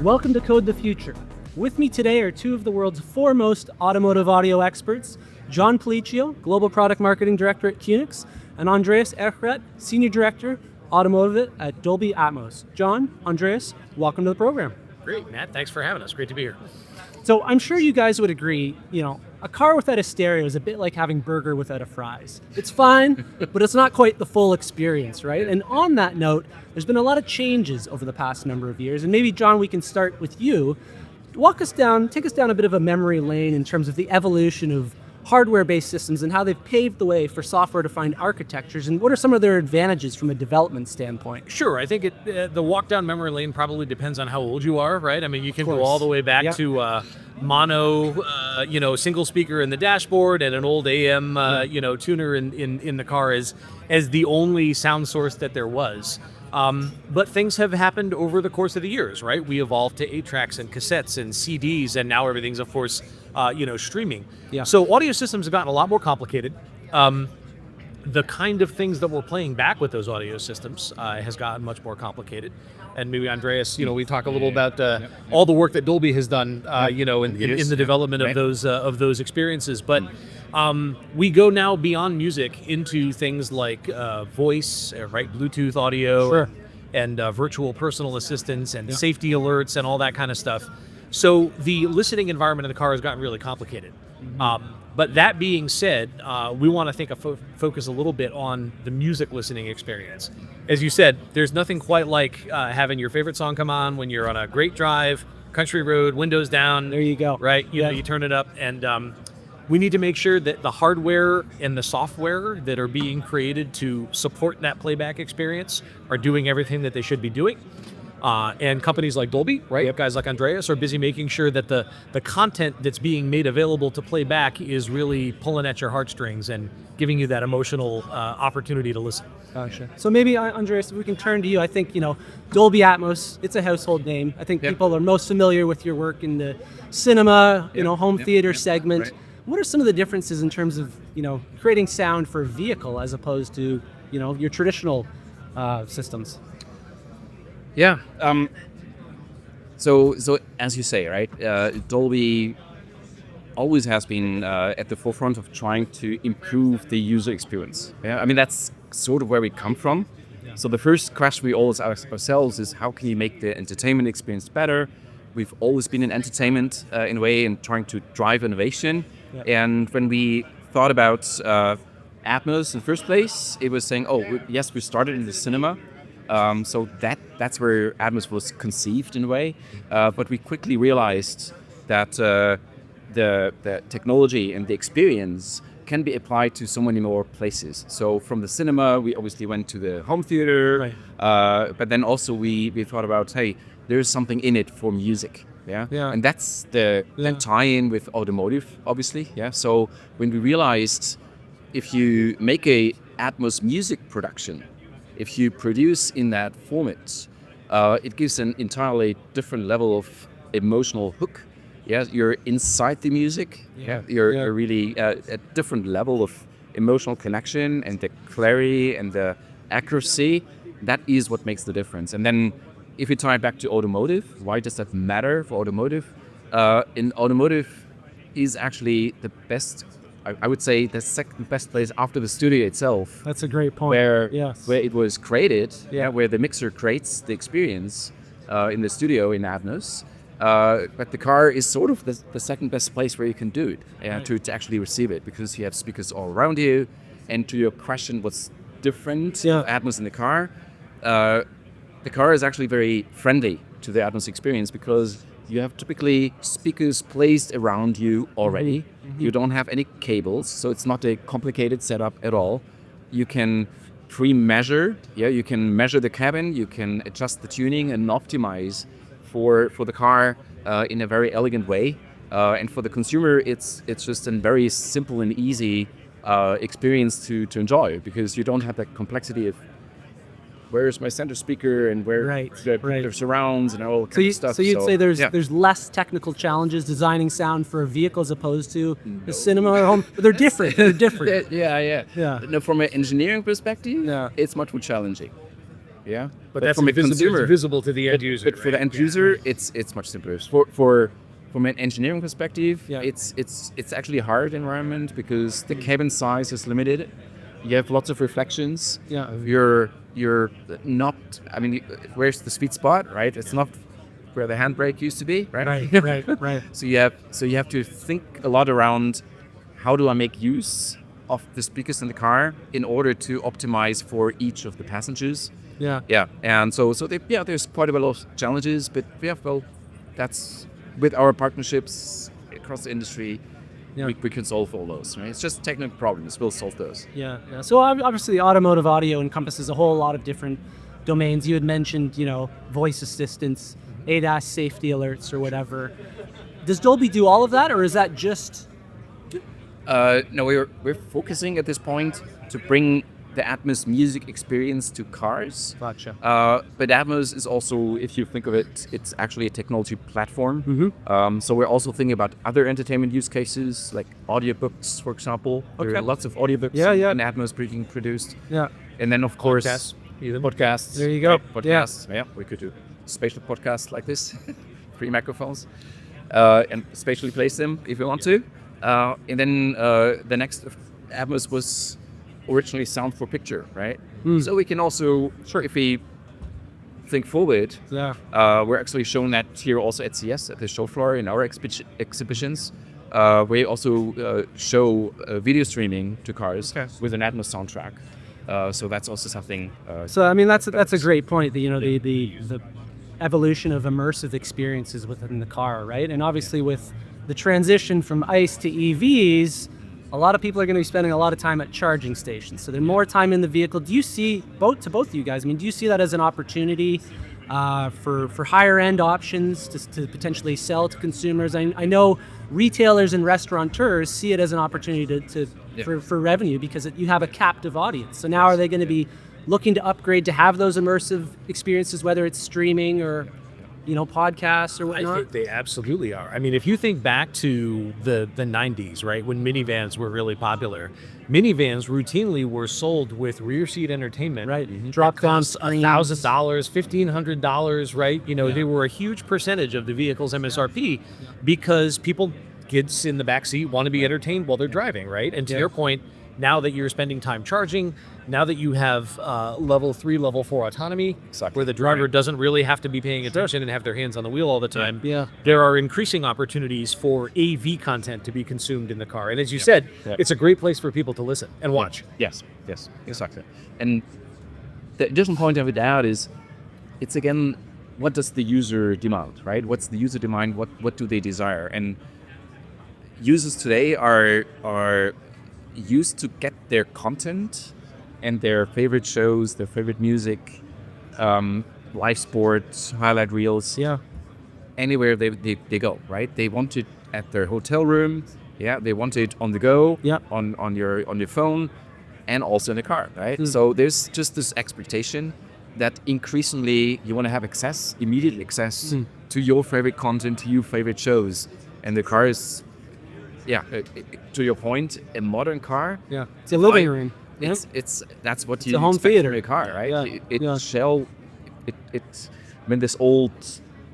Welcome to Code the Future. With me today are two of the world's foremost automotive audio experts, John Pellicio, Global Product Marketing Director at QNX, and Andreas Ehret, Senior Director, Automotive at Dolby Atmos. John, Andreas, welcome to the program. Great, Matt. Thanks for having us. Great to be here. So I'm sure you guys would agree, a car without a stereo is a bit like having burger without a fries. It's fine, but it's not quite the full experience, right? And on that note, there's been a lot of changes over the past number of years. And maybe, John, we can start with you. Take us down a bit of a memory lane in terms of the evolution of hardware-based systems and how they've paved the way for software-defined architectures, and what are some of their advantages from a development standpoint? Sure. I think the walk down memory lane probably depends on how old you are, right? I mean, you can go all the way back to mono, single speaker in the dashboard and an old AM, tuner in the car as the only sound source that there was. But things have happened over the course of the years, right? We evolved to 8-tracks and cassettes and CDs, and now everything's, of course, streaming. Yeah. So audio systems have gotten a lot more complicated. The kind of things that we're playing back with those audio systems has gotten much more complicated. And maybe Andreas, we talk a little about all the work that Dolby has done, in the development of those experiences. But we go now beyond music into things like voice, Bluetooth audio, and virtual personal assistants and safety alerts and all that kind of stuff. So the listening environment in the car has gotten really complicated. But that being said, we want to focus a little bit on the music listening experience. As you said, there's nothing quite like having your favorite song come on when you're on a great drive, country road, windows down. There you go. Right? You turn it up, and we need to make sure that the hardware and the software that are being created to support that playback experience are doing everything that they should be doing. And companies like Dolby, guys like Andreas, are busy making sure that the content that's being made available to play back is really pulling at your heartstrings and giving you that emotional opportunity to listen. Gotcha. So maybe, Andreas, if we can turn to you, I think, Dolby Atmos, it's a household name. I think people are most familiar with your work in the cinema, home theater segment. Right. What are some of the differences in terms of, creating sound for a vehicle as opposed to, your traditional systems? Yeah. So as you say, right, Dolby always has been at the forefront of trying to improve the user experience. Yeah, I mean, that's sort of where we come from. Yeah. So the first question we always ask ourselves is, how can you make the entertainment experience better? We've always been in entertainment in a way and trying to drive innovation. Yeah. And when we thought about Atmos in the first place, it was saying, yes, we started in the cinema. So that's where Atmos was conceived in a way, but we quickly realized that the technology and the experience can be applied to so many more places. So from the cinema, we obviously went to the home theater, but then also we thought about, hey, there's something in it for music. Yeah. And that's the tie-in with automotive, obviously. Yeah. So when we realized if you make a Atmos music production, if you produce in that format, it gives an entirely different level of emotional hook. Yeah, you're inside the music. Yeah, you're really at a different level of emotional connection, and the clarity and the accuracy. That is what makes the difference. And then, if you tie it back to automotive, why does that matter for automotive? In automotive, is actually the best. I would say the second best place after the studio itself. That's a great point. Where it was created, where the mixer creates the experience in the studio in Atmos. But the car is sort of the second best place where you can do it, to actually receive it, because you have speakers all around you. And to your question, what's different Atmos in the car? The car is actually very friendly to the Atmos experience, because you have typically speakers placed around you already. Mm-hmm. You don't have any cables, so it's not a complicated setup at all. You can pre-measure, you can measure the cabin, you can adjust the tuning and optimize for the car in a very elegant way. And for the consumer, it's just a very simple and easy experience to enjoy, because you don't have that complexity of where's my center speaker and where the surrounds and all kind of stuff. So you'd say there's less technical challenges designing sound for a vehicle as opposed to the cinema or home. But they're different. Yeah. No, from an engineering perspective, it's much more challenging. Yeah, But that's from a invisible, consumer, visible to the end user. but for the right? end user, it's much simpler. For from an engineering perspective, Yeah. it's actually a hard environment because the cabin size is limited. You have lots of reflections. Yeah. You're not. I mean, where's the sweet spot, right? It's not where the handbrake used to be, right? Right. So you have to think a lot around how do I make use of the speakers in the car in order to optimize for each of the passengers. Yeah. Yeah, and there's quite a lot of challenges, but that's with our partnerships across the industry, Yeah. we can solve all those. Right? It's just technical problems. We'll solve those. Yeah. So obviously, automotive audio encompasses a whole lot of different domains. You had mentioned, voice assistance, ADAS safety alerts, or whatever. Does Dolby do all of that, or is that just? No, we're focusing at this point to bring the Atmos music experience to cars. Gotcha. But Atmos is also, if you think of it, it's actually a technology platform. So we're also thinking about other entertainment use cases, like audiobooks, for example. There Okay. are lots of audiobooks Yeah. in Atmos being produced. Yeah. And then, of course, Podcasts, even. podcasts. There you go. Podcasts. Yeah, we could do spatial podcasts like this, 3 microphones, and spatially place them if you want to. And then the next Atmos was originally sound for picture, right? So we can also, if we think forward, Yeah. we're actually showing that here also at CS, at the show floor in our exhibitions. We also show video streaming to cars with an Atmos soundtrack. So that's also something. So I mean, that's a great point. The evolution of immersive experiences within the car, right? And obviously, with the transition from ICE to EVs, a lot of people are going to be spending a lot of time at charging stations. So there's more time in the vehicle. Do you see both of you guys? I mean, do you see that as an opportunity for higher end options to potentially sell to consumers? I know retailers and restaurateurs see it as an opportunity for revenue because you have a captive audience. So now are they going to be looking to upgrade to have those immersive experiences, whether it's streaming or podcasts or whatnot? I think they absolutely are. I mean, if you think back to the 90s, right, when minivans were really popular, minivans routinely were sold with rear seat entertainment. Right. Mm-hmm. Drop down $1,000, $1,500, right? They were a huge percentage of the vehicle's MSRP because kids in the back seat want to be entertained while they're driving, right? And to your point, now that you're spending time charging, now that you have level 3, level 4 autonomy, where the driver doesn't really have to be paying attention and have their hands on the wheel all the time, there are increasing opportunities for AV content to be consumed in the car. And as you said, it's a great place for people to listen and watch. Yes, exactly. And the additional point I would add is, it's again, what does the user demand, right? What's the user demand? What do they desire? And users today are used to get their content and their favorite shows, their favorite music, live sports, highlight reels, anywhere they go, right? They want it at their hotel room, they want it on the go, on your phone, and also in the car, right? So there's just this expectation that increasingly you want to have immediate access to your favorite content, to your favorite shows, and the car is, to your point, a modern car. Yeah, it's a living room. It's that's what you a home expect theater from a car, right? Yeah. I mean, this old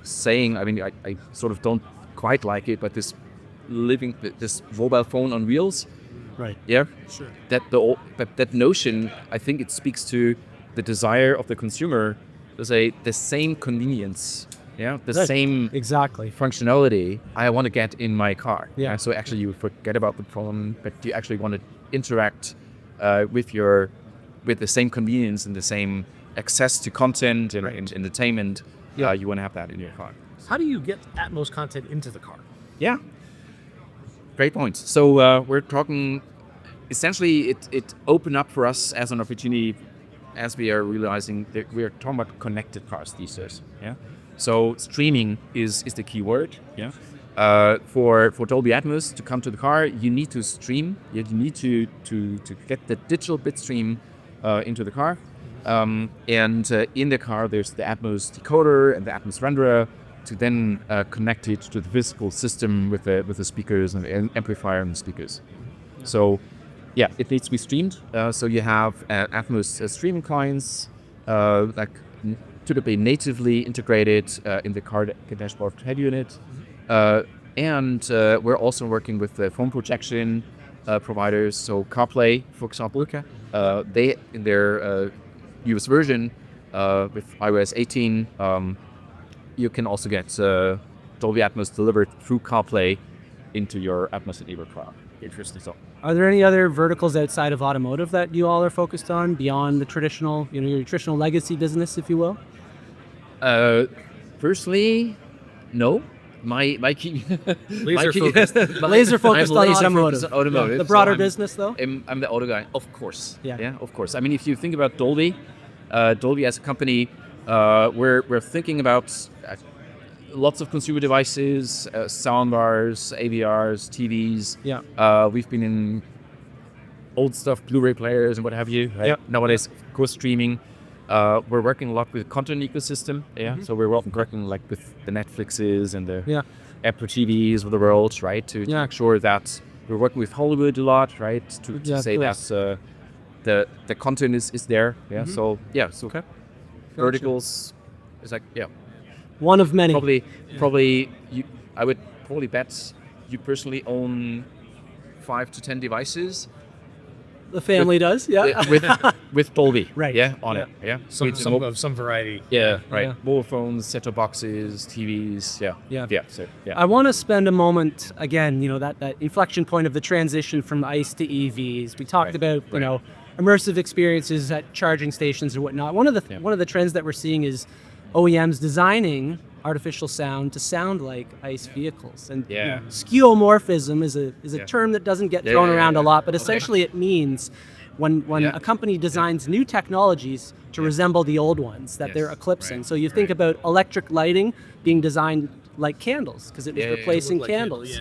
saying, I mean, I sort of don't quite like it, but this mobile phone on wheels, right? Yeah, sure. That notion, I think it speaks to the desire of the consumer to say the same convenience, same exactly functionality I want to get in my car. Yeah. So actually, you forget about the problem, but you actually want to interact with the same convenience and the same access to content and entertainment. You want to have that in your car. How do you get Atmos content into the car? Yeah, great point. So we're talking, essentially, it opened up for us as an opportunity, as we are realizing that we are talking about connected cars these days. Yeah. So streaming is the key word. Yeah. For Dolby Atmos to come to the car, you need to stream. You need to get the digital bit stream into the car. And in the car, there's the Atmos decoder and the Atmos renderer to then connect it to the physical system with the speakers and the amplifier and the speakers. So, it needs to be streamed. So you have Atmos streaming clients like typically natively integrated in the car dashboard head unit. And we're also working with the phone projection providers. So CarPlay, for example, they in their US version with iOS 18, you can also get Dolby Atmos delivered through CarPlay into your Atmos-enabled car. Interesting. So, Are there any other verticals outside of automotive that you all are focused on beyond the traditional, your traditional legacy business, if you will? Firstly, no. My key Laser focused. Laser focused on laser automotive. focused on automotive. Yeah. The broader So business, though? I'm the auto guy, of course. Yeah. Of course. I mean, if you think about Dolby, Dolby as a company, we're thinking about lots of consumer devices, soundbars, AVRs, TVs. Yeah. We've been in old stuff, Blu-ray players and what have you. Right? Yeah. Nowadays, of course, streaming. We're working a lot with content ecosystem. So we're working like with the Netflixes and the Apple TVs of the world, right? To make sure that we're working with Hollywood a lot, right? To say that the content is there. So verticals is like One of many. Probably I would probably bet you personally own 5 to 10 devices. The family does, with Dolby, Right. on it, Some of some variety. right. Yeah. Mobile phones, set-top boxes, TVs, So I want to spend a moment again, that inflection point of the transition from ICE to EVs. We talked about, immersive experiences at charging stations or whatnot. One of the trends that we're seeing is OEMs designing artificial sound to sound like ICE vehicles. And skeuomorphism is a term that doesn't get thrown around a lot, but essentially it means when a company designs new technologies to resemble the old ones that they're eclipsing. So you think about electric lighting being designed like candles because it was replacing candles.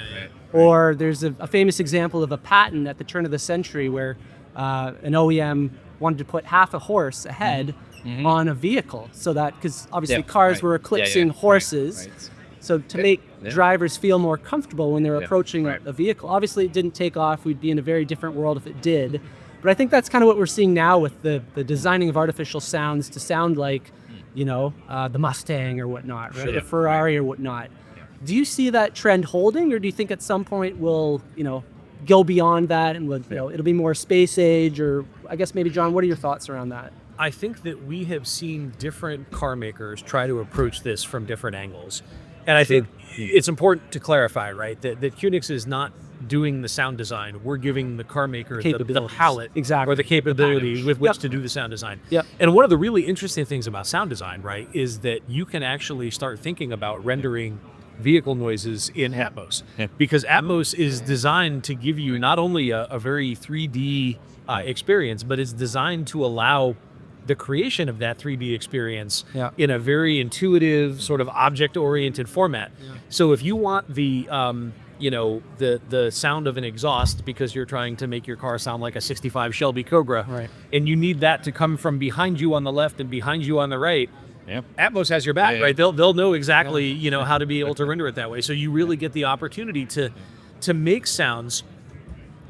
Or there's a famous example of a patent at the turn of the century where an OEM wanted to put half a horse ahead on a vehicle, so that because obviously cars were eclipsing horses, so to make drivers feel more comfortable when they're approaching a vehicle. Obviously, it didn't take off. We'd be in a very different world if it did. But I think that's kind of what we're seeing now with the designing of artificial sounds to sound like, the Mustang or whatnot, right? The Ferrari or whatnot. Do you see that trend holding, or do you think at some point we'll, go beyond that and it'll be more space age? Or I guess maybe John, what are your thoughts around that? I think that we have seen different car makers try to approach this from different angles. And I think it's important to clarify, right, that QNX is not doing the sound design. We're giving the car maker the palette or the capability with which to do the sound design. And one of the really interesting things about sound design, right, is that you can actually start thinking about rendering vehicle noises in Atmos. Because Atmos is designed to give you not only a very 3D experience, but it's designed to allow the creation of that 3D experience in a very intuitive, sort of object-oriented format. So if you want the sound of an exhaust because you're trying to make your car sound like a 65 Shelby Cobra, and you need that to come from behind you on the left and behind you on the right, Atmos has your back, right? They'll know exactly how to be able to render it that way. So you really get the opportunity to make sounds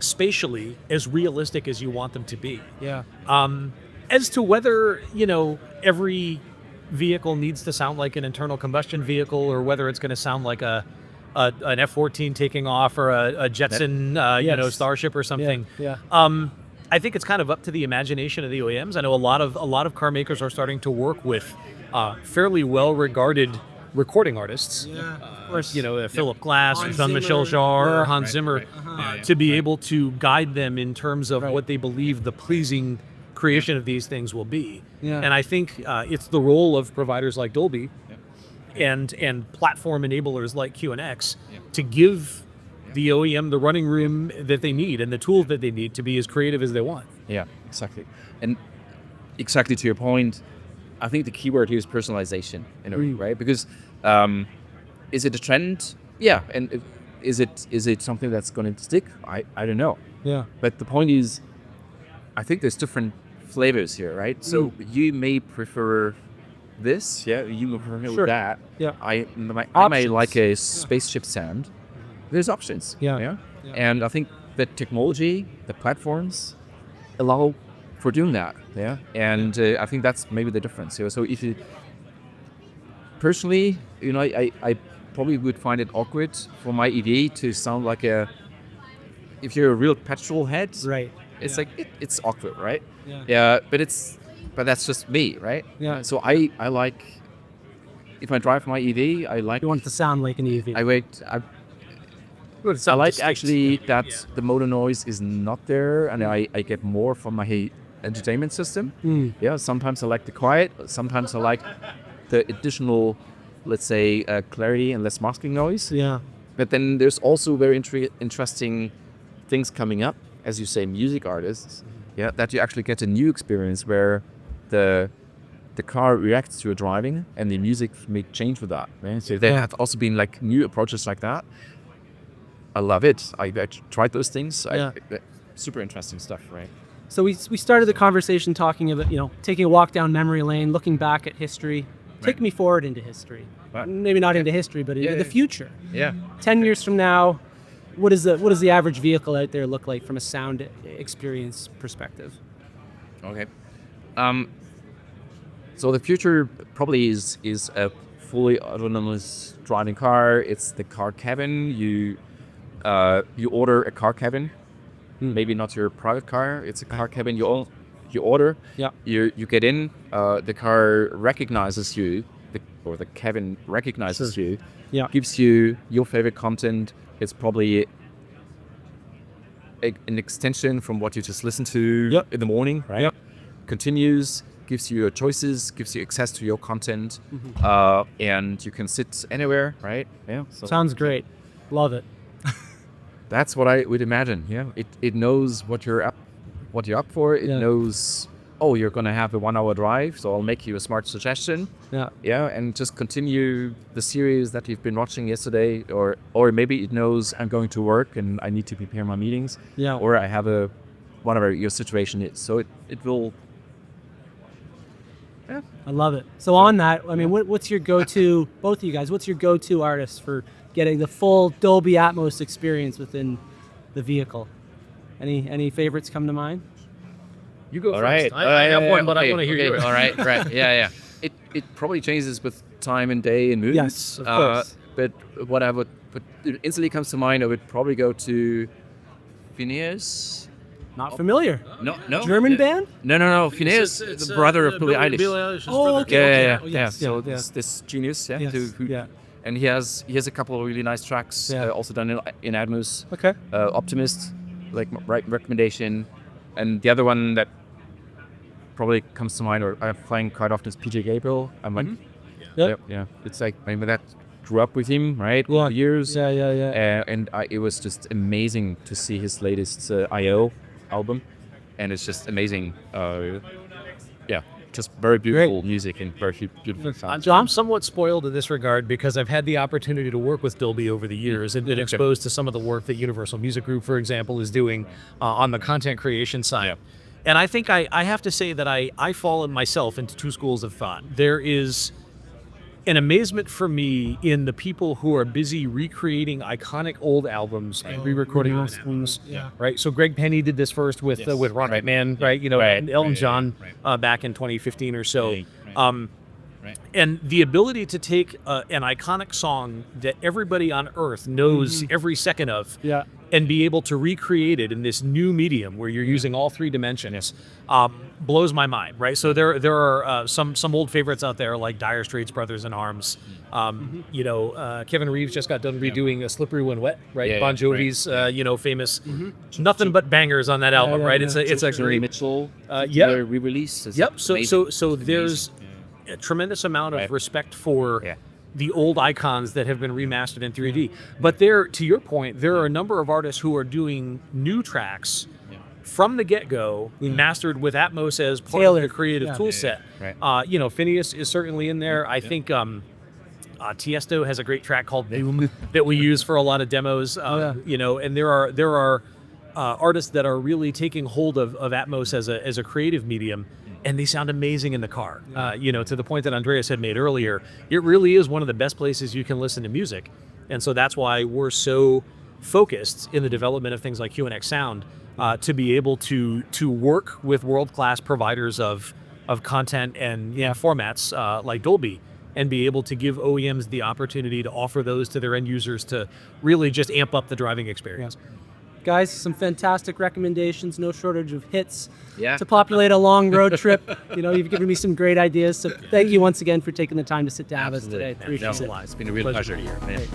spatially as realistic as you want them to be. As to whether, every vehicle needs to sound like an internal combustion vehicle or whether it's going to sound like an F-14 taking off or a Jetson, Starship or something. I think it's kind of up to the imagination of the OEMs. I know a lot of car makers are starting to work with fairly well-regarded recording artists. Of course, Philip Glass, or Jean-Michel Jarre, or Hans Zimmer, to be able to guide them in terms of what they believe the pleasing creation of these things will be. And I think it's the role of providers like Dolby and platform enablers like QNX to give the OEM the running room that they need and the tools that they need to be as creative as they want. Exactly. And exactly to your point, I think the key word here is personalization in a way, right? Because is it a trend? And is it something that's going to stick? I don't know. But the point is, I think there's different flavors here, right? So you may prefer this, you may prefer that. I may like a spaceship sound. There's options. And I think the technology, the platforms allow for doing that. Yeah, and I think that's maybe the difference. So if you personally, I probably would find it awkward for my EV to sound like if you're a real petrol head, Right. it's like it's awkward, right? Yeah. But that's just me, right? Yeah. So I like, if I drive my EV, I like You want it to sound like an EV. I like actually that the motor noise is not there, and I get more from my entertainment system. Yeah, sometimes I like the quiet, sometimes I like the additional, let's say, clarity and less masking noise. Yeah. But then there's also very interesting things coming up, as you say, music artists. Yeah, that you actually get a new experience where the car reacts to your driving, and the music may change with that. Right? So there have also been like new approaches like that. I love it. I tried those things. Super interesting stuff, right? So we started the conversation talking about, taking a walk down memory lane, looking back at history. Take me forward into history. Right. Maybe not into history, but into the future. Yeah. 10 years from now, what does the average vehicle out there look like from a sound experience perspective? Okay. So the future probably is a fully autonomous driving car. It's the car cabin. You order a car cabin, maybe not your private car. It's a car cabin you order. Yeah. You get in. The car recognizes you, or the cabin recognizes you. Yeah. Gives you your favorite content. It's probably an extension from what you just listened to in the morning, right? Yep. Continues, gives you your choices, gives you access to your content, and you can sit anywhere, right? Yeah. So Sounds great. Love it. that's what I would imagine. Yeah. It knows what you're up for. It knows, you're gonna have a 1 hour drive, so I'll make you a smart suggestion. Yeah. Yeah, and just continue the series that you've been watching yesterday, or maybe it knows I'm going to work and I need to prepare my meetings. Yeah. Or I have whatever your situation is. So it will. Yeah. I love it. So on that, I mean, what's your go-to, both of you guys, what's your go-to artist for getting the full Dolby Atmos experience within the vehicle? Any favorites come to mind? You go All first. right. I have one, but I want to hear yours. All right. Yeah. It probably changes with time and day and mood. Yes, of course. But what instantly comes to mind, I would probably go to Phineas. Not familiar. No. German band? No. Phineas, It's the brother of Billie Billie Eilish. Eilish's Oh, brother. okay. Yeah. Oh, yes. So Yeah. this genius, Yes. who and he has a couple of really nice tracks, also done in Atmos. Okay. Optimist, like right recommendation, and the other one that probably comes to mind, or I'm playing quite often, is PJ Gabriel. I'm like, yeah. It's like, I mean, that grew up with him, right? Yeah. For years. Yeah. And it was just amazing to see his latest I.O. album, and it's just amazing. Just very beautiful music and very beautiful sound. I'm somewhat spoiled in this regard because I've had the opportunity to work with Dolby over the years and been exposed to some of the work that Universal Music Group, for example, is doing on the content creation side. Yeah. And I think I have to say that I fall myself into two schools of thought. There is an amazement for me in the people who are busy recreating iconic old albums and re-recording albums. Yeah. Right. So Greg Penny did this first with Rocket Man, right? And Elton John back in 2015 or so. And the ability to take an iconic song that everybody on Earth knows every second of, and be able to recreate it in this new medium where you're using all three dimensions, blows my mind, right? So there are some old favorites out there like Dire Straits, Brothers in Arms. Kevin Reeves just got done redoing Slippery When Wet, right? Bon Jovi's, famous, nothing but bangers on that album, right? It's a great Mitchell, re-release. Yep. So there's a tremendous amount of respect for the old icons that have been remastered in 3D. But to your point, there are a number of artists who are doing new tracks from the get-go, mastered with Atmos as part of their creative tool set. Phineas is certainly in there. I think Tiesto has a great track called Boom that we use for a lot of demos. And there are artists that are really taking hold of Atmos as a creative medium, and they sound amazing in the car. To the point that Andreas had made earlier, it really is one of the best places you can listen to music. And so that's why we're so focused in the development of things like QNX Sound to be able to work with world-class providers of content and formats like Dolby, and be able to give OEMs the opportunity to offer those to their end users to really just amp up the driving experience. Guys, some fantastic recommendations, no shortage of hits Yeah. to populate a long road trip. You've given me some great ideas. So thank you once again for taking the time to sit down with us today. Absolutely. Appreciate No, it. it's been a real pleasure here. Great.